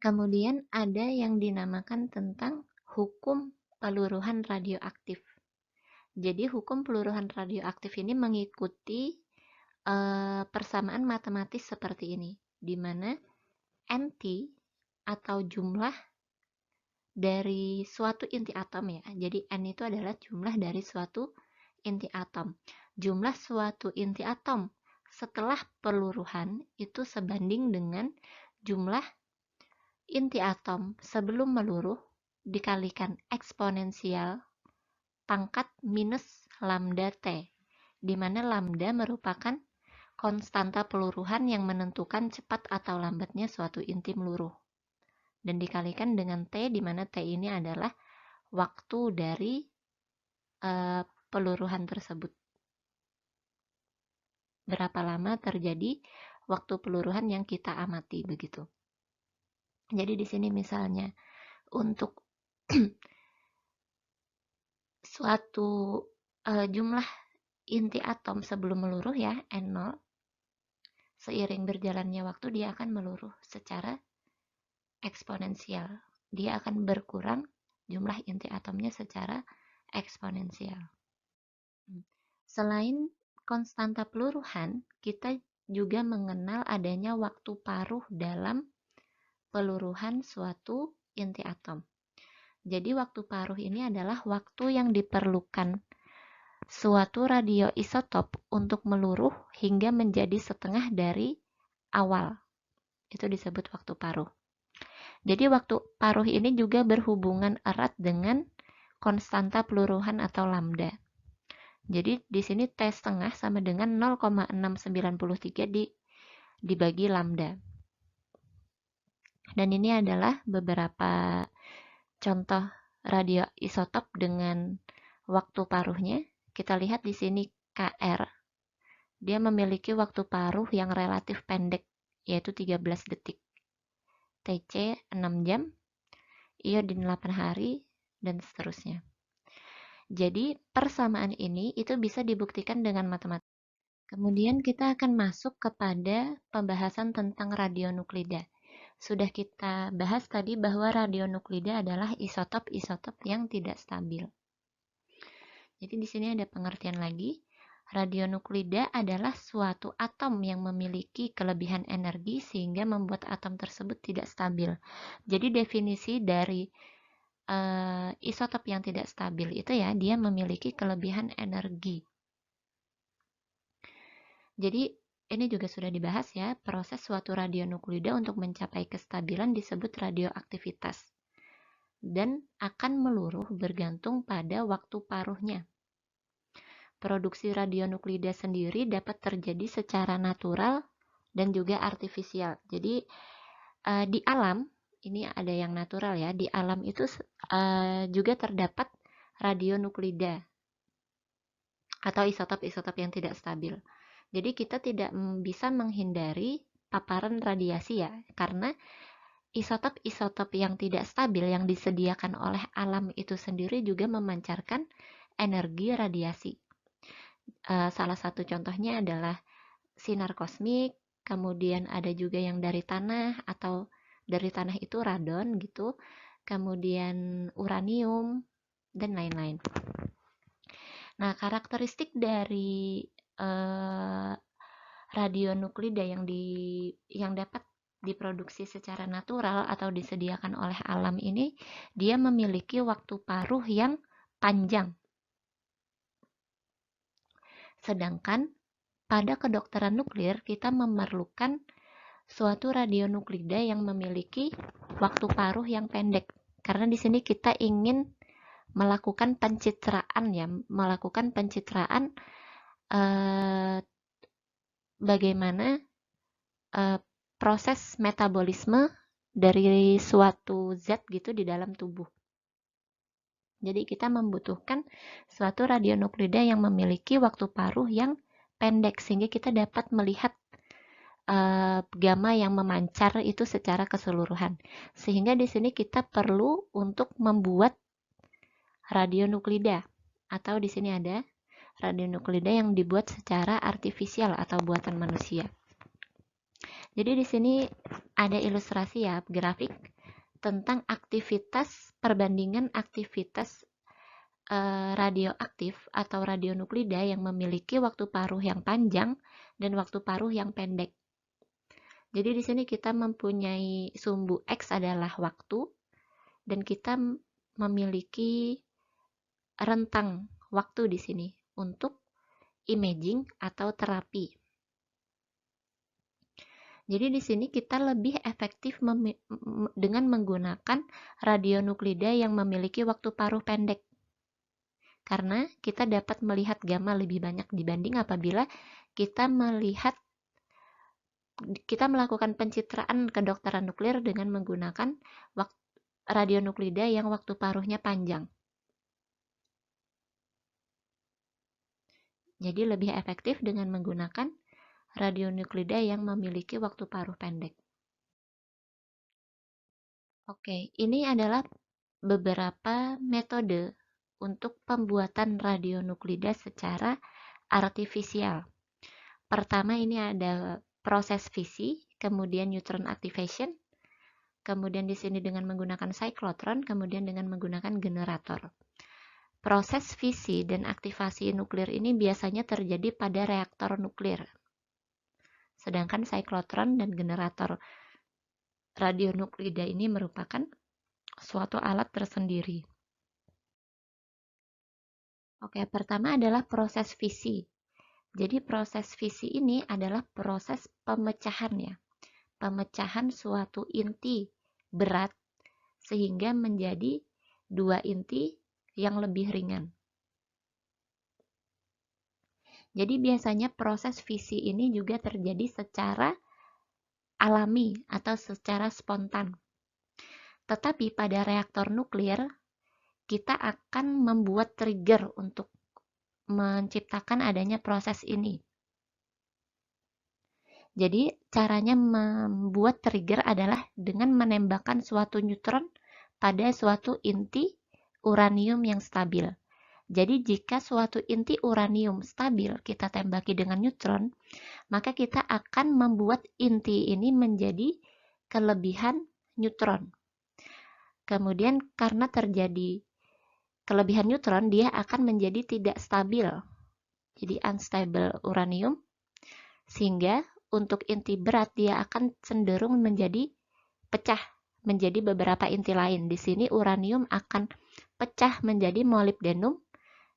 Kemudian ada yang dinamakan tentang hukum peluruhan radioaktif. Jadi hukum peluruhan radioaktif ini mengikuti persamaan matematis seperti ini, di mana NT atau jumlah dari suatu inti atom ya. Jadi N itu adalah jumlah dari suatu inti atom. Jumlah suatu inti atom setelah peluruhan itu sebanding dengan jumlah inti atom sebelum meluruh dikalikan eksponensial pangkat minus lambda T, di mana lambda merupakan konstanta peluruhan yang menentukan cepat atau lambatnya suatu inti meluruh. Dan dikalikan dengan T, di mana T ini adalah waktu dari peluruhan tersebut. Berapa lama terjadi waktu peluruhan yang kita amati, begitu. Jadi di sini misalnya untuk suatu jumlah inti atom sebelum meluruh ya, N0, seiring berjalannya waktu dia akan meluruh secara eksponensial. Dia akan berkurang jumlah inti atomnya secara eksponensial. Selain konstanta peluruhan, kita juga mengenal adanya waktu paruh dalam peluruhan suatu inti atom. Jadi waktu paruh ini adalah waktu yang diperlukan suatu radioisotop untuk meluruh hingga menjadi setengah dari awal. Itu disebut waktu paruh. Jadi waktu paruh ini juga berhubungan erat dengan konstanta peluruhan atau lambda. Jadi di sini T setengah sama dengan 0,693 dibagi lambda. Dan ini adalah beberapa contoh radioisotop dengan waktu paruhnya. Kita lihat di sini KR. Dia memiliki waktu paruh yang relatif pendek, yaitu 13 detik. TC 6 jam, iodin 8 hari, dan seterusnya. Jadi persamaan ini itu bisa dibuktikan dengan matematika. Kemudian kita akan masuk kepada pembahasan tentang radionuklida. Sudah kita bahas tadi bahwa radionuklida adalah isotop-isotop yang tidak stabil. Jadi di sini ada pengertian lagi. Radionuklida adalah suatu atom yang memiliki kelebihan energi sehingga membuat atom tersebut tidak stabil. Jadi definisi dari isotop yang tidak stabil itu ya, dia memiliki kelebihan energi. Jadi ini juga sudah dibahas ya, proses suatu radionuklida untuk mencapai kestabilan disebut radioaktivitas dan akan meluruh bergantung pada waktu paruhnya. Produksi radionuklida sendiri dapat terjadi secara natural dan juga artifisial. Jadi di alam, ini ada yang natural ya, di alam itu juga terdapat radionuklida atau isotop-isotop yang tidak stabil. Jadi kita tidak bisa menghindari paparan radiasi ya, karena isotop-isotop yang tidak stabil yang disediakan oleh alam itu sendiri juga memancarkan energi radiasi. Salah satu contohnya adalah sinar kosmik, kemudian ada juga yang dari tanah atau dari tanah itu radon gitu, kemudian uranium, dan lain-lain. Nah, karakteristik dari radionuklida yang dapat diproduksi secara natural atau disediakan oleh alam ini, dia memiliki waktu paruh yang panjang. Sedangkan pada kedokteran nuklir, kita memerlukan suatu radionuklida yang memiliki waktu paruh yang pendek. Karena di sini kita ingin melakukan pencitraan ya, bagaimana proses metabolisme dari suatu zat gitu di dalam tubuh. Jadi kita membutuhkan suatu radionuklida yang memiliki waktu paruh yang pendek sehingga kita dapat melihat gamma yang memancar itu secara keseluruhan. Sehingga di sini kita perlu untuk membuat radionuklida, atau di sini ada radionuklida yang dibuat secara artifisial atau buatan manusia. Jadi di sini ada ilustrasi ya, grafik tentang perbandingan aktivitas radioaktif atau radionuklida yang memiliki waktu paruh yang panjang dan waktu paruh yang pendek. Jadi di sini kita mempunyai sumbu X adalah waktu, dan kita memiliki rentang waktu di sini untuk imaging atau terapi. Jadi di sini kita lebih efektif dengan menggunakan radionuklida yang memiliki waktu paruh pendek. Karena kita dapat melihat gamma lebih banyak dibanding apabila kita melakukan pencitraan kedokteran nuklir dengan menggunakan radionuklida yang waktu paruhnya panjang. Jadi lebih efektif dengan menggunakan radionuklida yang memiliki waktu paruh pendek. Oke, ini adalah beberapa metode untuk pembuatan radionuklida secara artifisial. Pertama ini ada proses fisi, kemudian neutron activation, kemudian di sini dengan menggunakan cyclotron, kemudian dengan menggunakan generator. Proses fisi dan aktivasi nuklir ini biasanya terjadi pada reaktor nuklir. Sedangkan cyclotron dan generator radionuklida ini merupakan suatu alat tersendiri. Oke, pertama adalah proses fisi. Jadi proses fisi ini adalah proses pemecahan ya. Pemecahan suatu inti berat sehingga menjadi dua inti yang lebih ringan. Jadi biasanya proses fisi ini juga terjadi secara alami atau secara spontan. Tetapi pada reaktor nuklir, kita akan membuat trigger untuk menciptakan adanya proses ini. Jadi caranya membuat trigger adalah dengan menembakkan suatu neutron pada suatu inti uranium yang stabil. Jadi jika suatu inti uranium stabil kita tembaki dengan neutron, maka kita akan membuat inti ini menjadi kelebihan neutron. Kemudian karena terjadi kelebihan neutron, dia akan menjadi tidak stabil. Jadi unstable uranium. Sehingga untuk inti berat dia akan cenderung menjadi pecah menjadi beberapa inti lain. Di sini uranium akan pecah menjadi molybdenum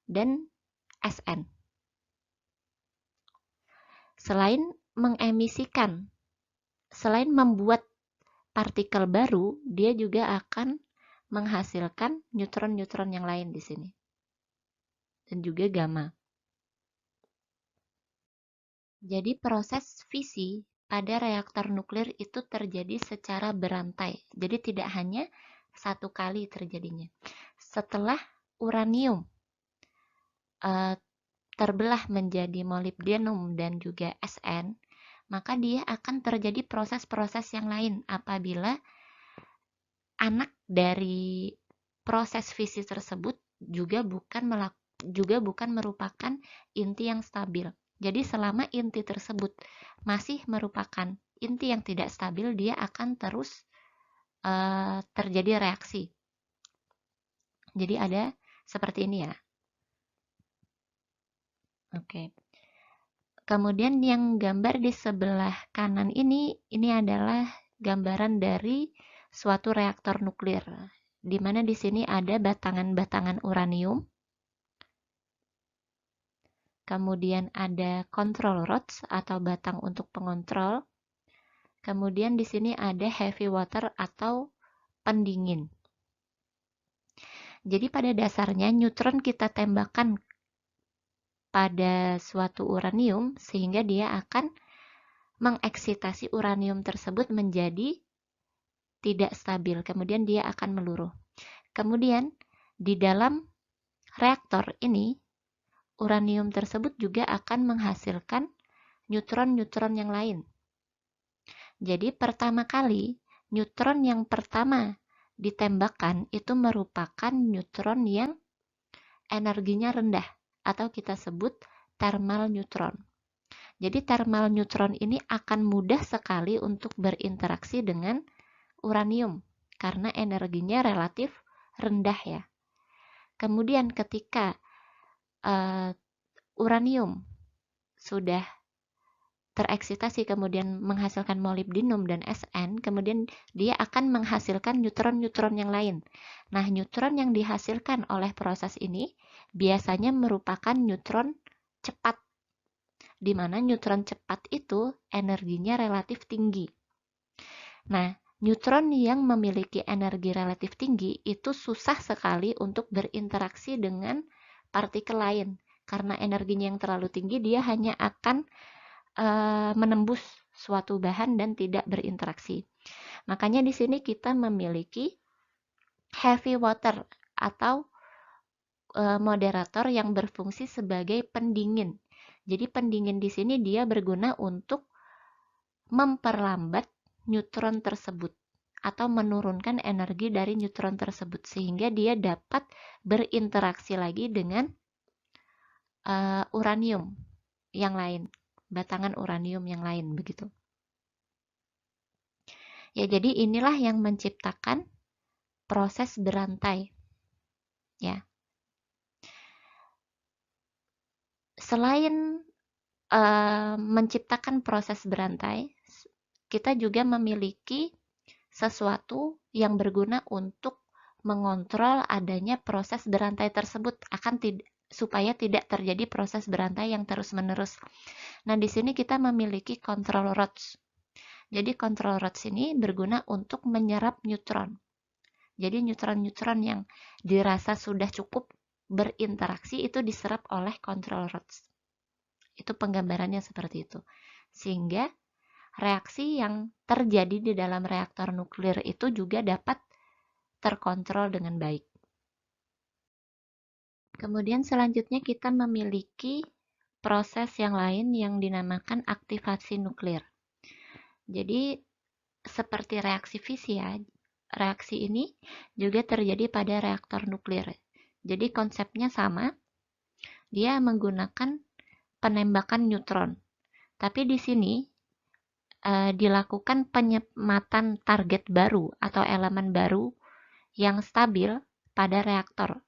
dan Sn. Selain membuat partikel baru, dia juga akan menghasilkan neutron-neutron yang lain di sini. Dan juga gamma. Jadi proses fisi pada reaktor nuklir itu terjadi secara berantai. Jadi tidak hanya satu kali terjadinya. Setelah uranium terbelah menjadi molybdenum dan juga Sn, maka dia akan terjadi proses-proses yang lain apabila anak dari proses fisi tersebut juga bukan merupakan inti yang stabil. Jadi selama inti tersebut masih merupakan inti yang tidak stabil, dia akan terus terjadi reaksi. Jadi ada seperti ini ya. Oke. Kemudian yang gambar di sebelah kanan ini adalah gambaran dari suatu reaktor nuklir, di mana di sini ada batangan-batangan uranium. Kemudian ada control rods atau batang untuk pengontrol. Kemudian di sini ada heavy water atau pendingin. Jadi pada dasarnya neutron kita tembakkan pada suatu uranium sehingga dia akan mengeksitasi uranium tersebut menjadi tidak stabil. Kemudian dia akan meluruh. Kemudian di dalam reaktor ini uranium tersebut juga akan menghasilkan neutron-neutron yang lain. Jadi pertama kali neutron yang pertama ditembakkan itu merupakan neutron yang energinya rendah atau kita sebut thermal neutron. Jadi thermal neutron ini akan mudah sekali untuk berinteraksi dengan uranium karena energinya relatif rendah ya. Kemudian ketika uranium sudah tereksitasi kemudian menghasilkan molibdenum dan Sn, kemudian dia akan menghasilkan neutron-neutron yang lain. Nah, neutron yang dihasilkan oleh proses ini biasanya merupakan neutron cepat, di mana neutron cepat itu energinya relatif tinggi. Nah, neutron yang memiliki energi relatif tinggi itu susah sekali untuk berinteraksi dengan partikel lain, karena energinya yang terlalu tinggi, dia hanya akan menembus suatu bahan dan tidak berinteraksi. Makanya di sini kita memiliki heavy water atau moderator yang berfungsi sebagai pendingin. Jadi pendingin di sini dia berguna untuk memperlambat neutron tersebut atau menurunkan energi dari neutron tersebut sehingga dia dapat berinteraksi lagi dengan uranium yang lain, batangan uranium yang lain begitu. Ya, jadi inilah yang menciptakan proses berantai. Ya. Selain menciptakan proses berantai, kita juga memiliki sesuatu yang berguna untuk mengontrol adanya proses berantai tersebut supaya tidak terjadi proses berantai yang terus-menerus. Nah, di sini kita memiliki control rods. Jadi control rods ini berguna untuk menyerap neutron. Jadi neutron-neutron yang dirasa sudah cukup berinteraksi itu diserap oleh control rods. Itu penggambarannya seperti itu. Sehingga reaksi yang terjadi di dalam reaktor nuklir itu juga dapat terkontrol dengan baik. Kemudian selanjutnya kita memiliki proses yang lain yang dinamakan aktivasi nuklir. Jadi seperti reaksi fisi ya, reaksi ini juga terjadi pada reaktor nuklir. Jadi konsepnya sama, dia menggunakan penembakan neutron. Tapi di sini dilakukan penyematan target baru atau elemen baru yang stabil pada reaktor.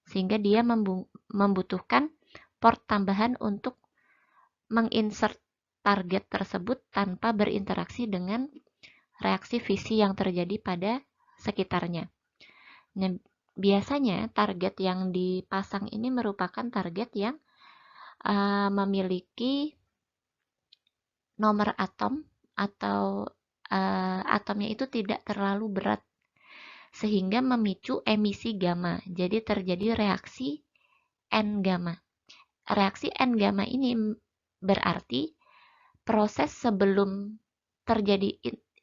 Sehingga dia membutuhkan port tambahan untuk menginsert target tersebut tanpa berinteraksi dengan reaksi fisi yang terjadi pada sekitarnya. Nah, biasanya target yang dipasang ini merupakan target yang memiliki nomor atom atau atomnya itu tidak terlalu berat sehingga memicu emisi gamma. Jadi terjadi reaksi N-gamma. Reaksi N-gamma ini berarti proses sebelum terjadi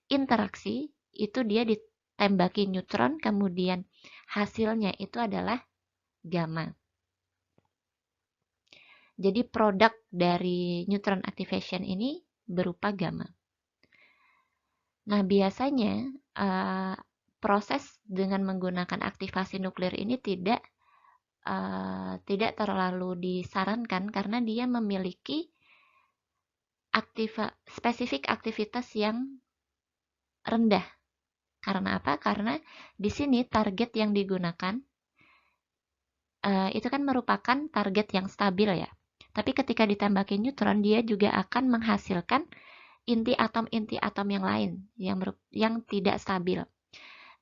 interaksi itu dia ditembaki neutron, kemudian hasilnya itu adalah gamma. Jadi produk dari neutron activation ini berupa gamma. Nah, biasanya proses dengan menggunakan aktivasi nuklir ini tidak terlalu disarankan karena dia memiliki spesifik aktivitas yang rendah. Karena apa? Karena di sini target yang digunakan itu kan merupakan target yang stabil ya. Tapi ketika ditembaki neutron, dia juga akan menghasilkan inti atom yang lain yang tidak stabil.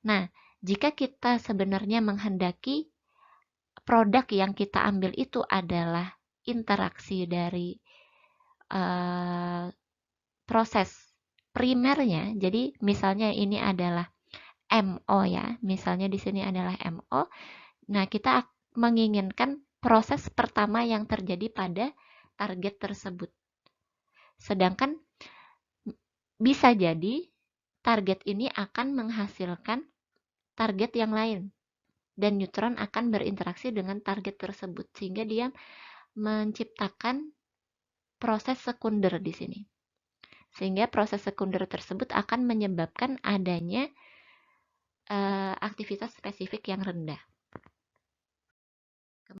Nah, jika kita sebenarnya menghendaki produk yang kita ambil itu adalah interaksi dari proses primernya, jadi misalnya ini adalah MO ya, misalnya di sini adalah MO. Nah, kita menginginkan proses pertama yang terjadi pada target tersebut. Sedangkan bisa jadi target ini akan menghasilkan target yang lain dan neutron akan berinteraksi dengan target tersebut sehingga dia menciptakan proses sekunder di sini. Sehingga proses sekunder tersebut akan menyebabkan adanya aktivitas spesifik yang rendah.